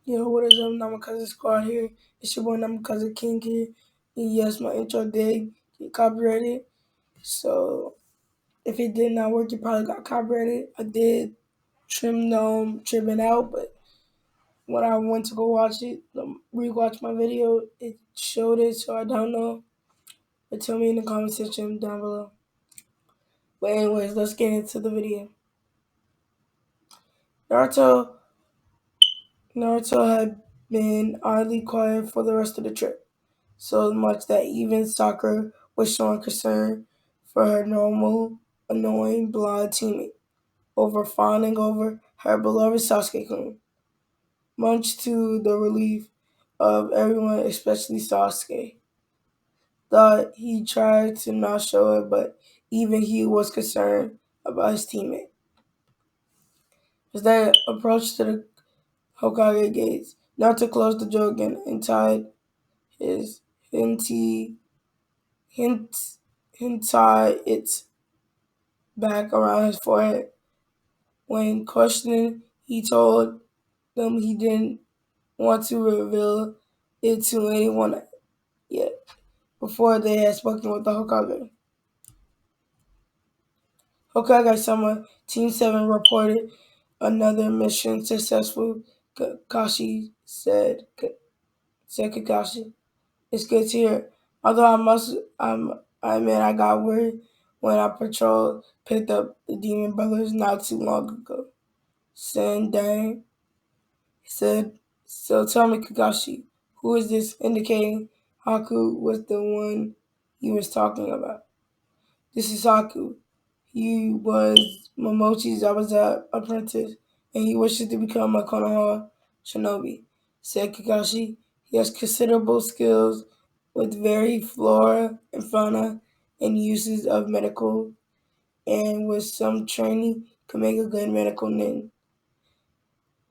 Yo, what is up, Namakaze Squad here? It's your boy Namakaze King here. And yes, my intro did get copyrighted. So if it did not work, it probably got copyrighted. I did trim it out, but when I went to go watch it, rewatch my video, it showed it, so I don't know. But tell me in the comment section down below. But anyways, let's get into the video. Naruto Naruto had been oddly quiet for the rest of the trip. So much that even Sakura was showing concern for her normal, annoying blonde teammate over fawning over her beloved Sasuke-kun, much to the relief of everyone, especially Sasuke. Thought he tried to not show it, but even he was concerned about his teammate. As they approached to the Hokage gates, Naruto closed the door again and tied his hinty hint hentai its back around his forehead. When questioned, he told them he didn't want to reveal it to anyone yet before they had spoken with the Hokage. Hokage-sama, Team 7 reported another mission successful, Kakashi said Kakashi. It's good to hear. Although I admit I got worried when our patrol picked up the Demon Brothers not too long ago. Sendai said, so tell me, Kakashi, who is this? Indicating Haku was the one he was talking about. This is Haku. He was Momochi's Zabuza apprentice, and he wishes to become a Konoha shinobi, said Kakashi. He has considerable skills with varied flora and fauna and uses of medical, and with some training can make a good medical nin.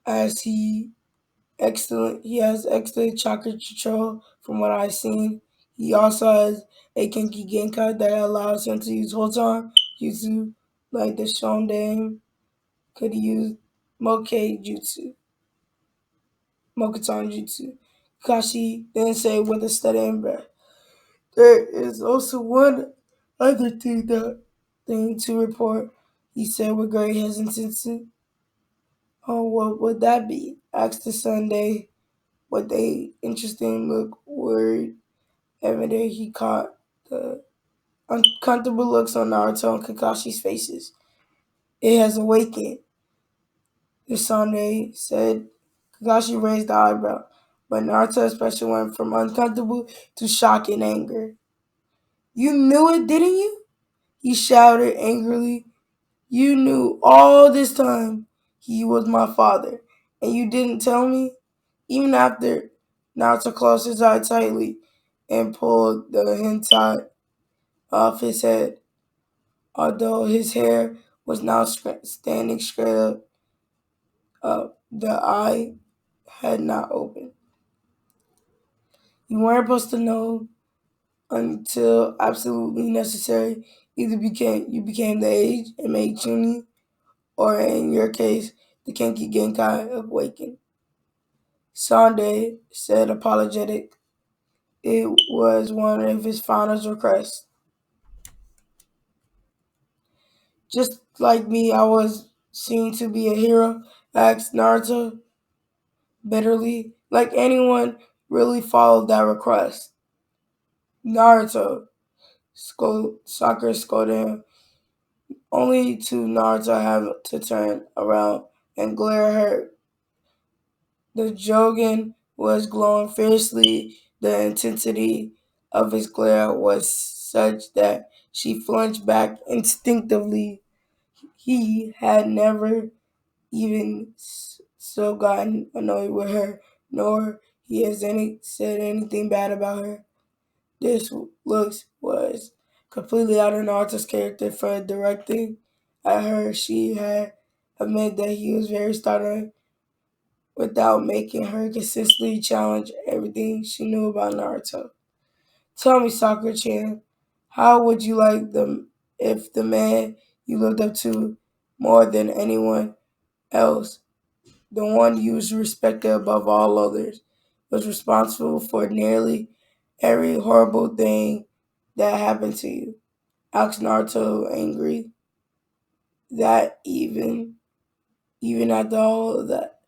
As he has excellent chakra control from what I've seen. He also has a Genki Genkai that allows him to use Hotan Jutsu like the Shondame could use Moke Jutsu, Mokutan Jutsu. Kashi then said with a steady breath. There is also one other thing to report, he said with great hesitancy. Oh, what would that be? Asked the Sunday with a interesting look worried. Evidently he caught the uncomfortable looks on Naruto and Kakashi's faces. It has awakened, the Sunday said. Kakashi raised the eyebrow, but Naruto especially went from uncomfortable to shock and anger. You knew it, didn't you? He shouted angrily. You knew all this time he was my father, and you didn't tell me? Even after Naruto closed his eye tightly and pulled the hentai off his head, although his hair was now standing straight up, the eye had not opened. You weren't supposed to know until absolutely necessary. Either you became the age and made Chunin, or in your case, the Genki Genkai awakened. Sunday said apologetic. It was one of his father's requests. Just like me, I was seen to be a hero, asked Naruto bitterly. Like anyone really followed that request. Naruto, Sakura scolded him, only to Naruto have to turn around and glare at her. The Jogan was glowing fiercely. The intensity of his glare was such that she flinched back instinctively. He had never even so gotten annoyed with her, nor he has said anything bad about her. This looks was completely out of Naruto's character for directing at her. She had admitted that he was very startling without making her consistently challenge everything she knew about Naruto. Tell me, Sakura-chan, how would you like them if the man you looked up to more than anyone else the one you respected above all others, was responsible for nearly every horrible thing that happened to you. Asked Naruto angry that even after all of that,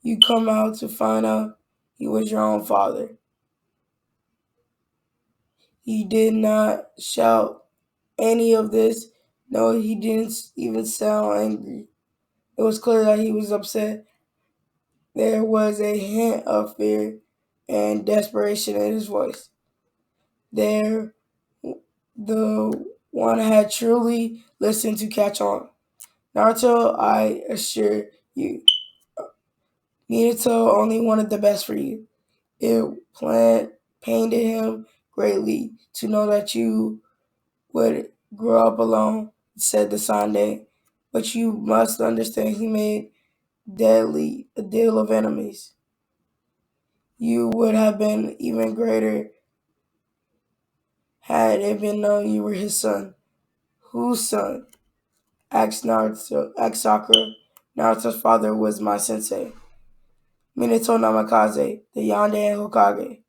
you come out to find out he was your own father. He did not shout any of this. No, he didn't even sound angry. It was clear that he was upset. There was a hint of fear and desperation in his voice. There, the one had truly listened to catch on. Naruto, I assure you, Minato only wanted the best for you. It pained him greatly to know that you would grow up alone, said the Sunday. But you must understand he made deadly a deal of enemies. You would have been even greater had it been known you were his son. Whose son? Asked Sakura. Naruto's father was my sensei. Minato Namikaze, the Yandere Hokage.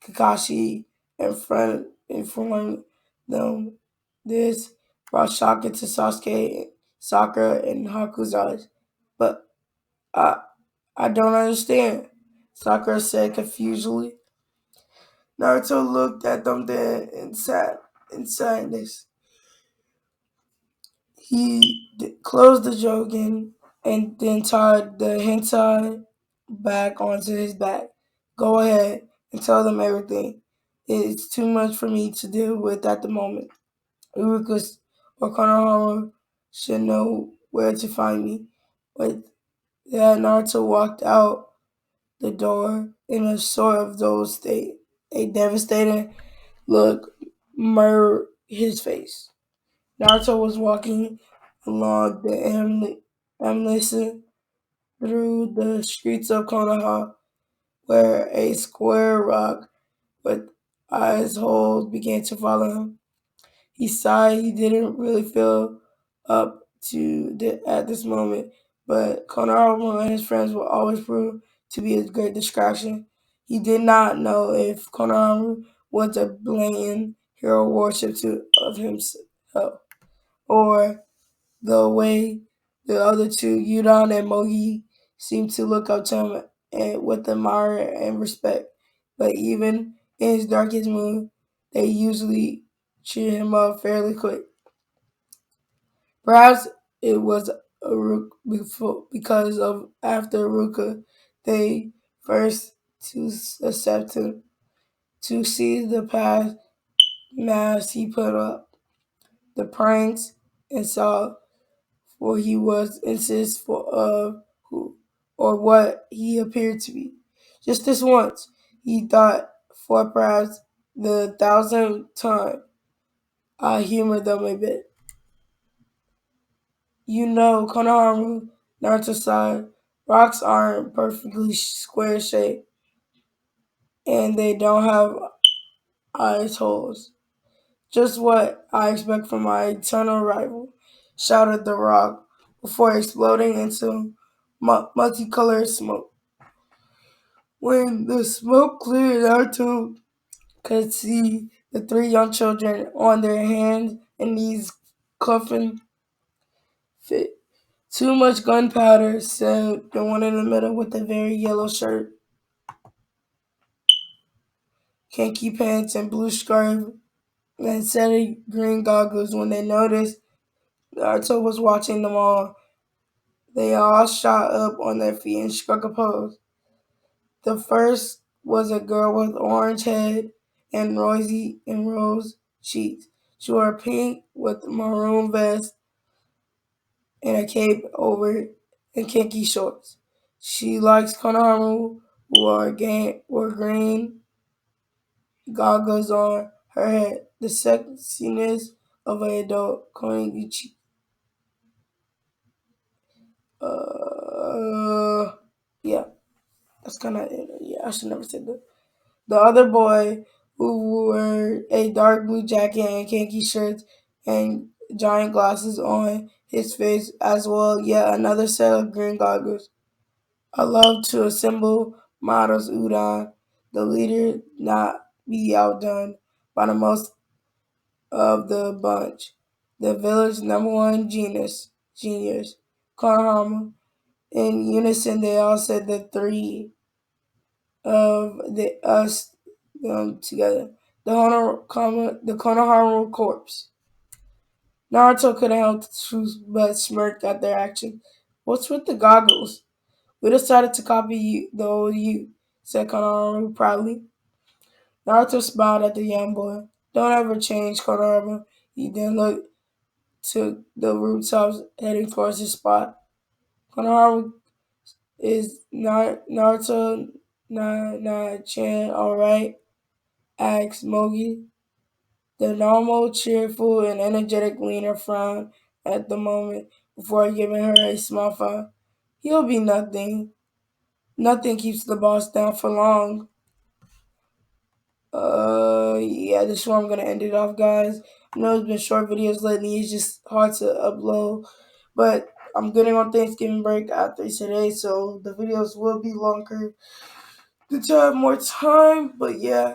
Kakashi informed them this brought shock into Sasuke, Sakura, and Haku's eyes. But I, I don't understand, Sakura said confusedly. Naruto looked at them then and sat in sadness. He closed the Jogan and then tied the hentai back onto his back. Go ahead and tell them everything. It's too much for me to deal with at the moment. Urukus or Konohama should know where to find me. With that, Naruto walked out the door in a sort of those state. A devastating look mirrored his face. Naruto was walking along the Amlison through the streets of Konoha, where a square rock with eyes holes began to follow him. He sighed. He didn't really feel up to at this moment, but Konoha and his friends will always prove to be a great distraction. He did not know if Konoha was a blatant hero worship of himself, or the way the other two, Yudon and Mogi, seemed to look up to him with admire and respect. But even in his darkest mood, they usually cheer him up fairly quick. Perhaps it was because of after Ruka, they first to accept him, to see the past mask he put up, the pranks, and saw for he was insist for who or what he appeared to be. Just this once, he thought for perhaps the thousandth time, I humored them a bit. You know, Konoharu, Naruto side, rocks aren't perfectly square shaped, and they don't have eyes holes. Just what I expect from my eternal rival, shouted the rock before exploding into multicolored smoke. When the smoke cleared, Naruto could see the three young children on their hands and knees cuffing fit. Too much gunpowder, said the one in the middle with the very yellow shirt, khaki pants, and blue scarf, and said green goggles. When they noticed Naruto was watching them all, they all shot up on their feet and struck a pose. The first was a girl with orange head and rose cheeks. She wore pink with maroon vest and a cape over it and kinky shorts. She likes Konohamaru, who wore green goggles on her head. The sexiness of an adult Koinichi. Uh, yeah, that's kind of it. Yeah, I should never say that. The other boy, who wore a dark blue jacket and khaki shirts and giant glasses on his face, as well, yet another set of green goggles. I love to assemble models udon, the leader not be outdone by the most of the bunch. The village number one genius, Konohama. In unison, they all said the three of the us together. The Konohama corpse. Naruto couldn't help the truth but smirked at their action. What's with the goggles? We decided to copy you, the old you, said Konohama proudly. Naruto smiled at the young boy. Don't ever change, Konohama. He then looked to the rooftops heading towards his spot. Konohama is Naruto Chan alright? Asked Mogi. The normal, cheerful, and energetic Lena frowned at the moment before giving her a small frown. He'll be nothing. Nothing keeps the boss down for long. Yeah, this is where I'm gonna end it off, guys. I know it's been short videos lately. It's just hard to upload, but I'm getting on Thanksgiving break after today, so the videos will be longer to have more time. But yeah,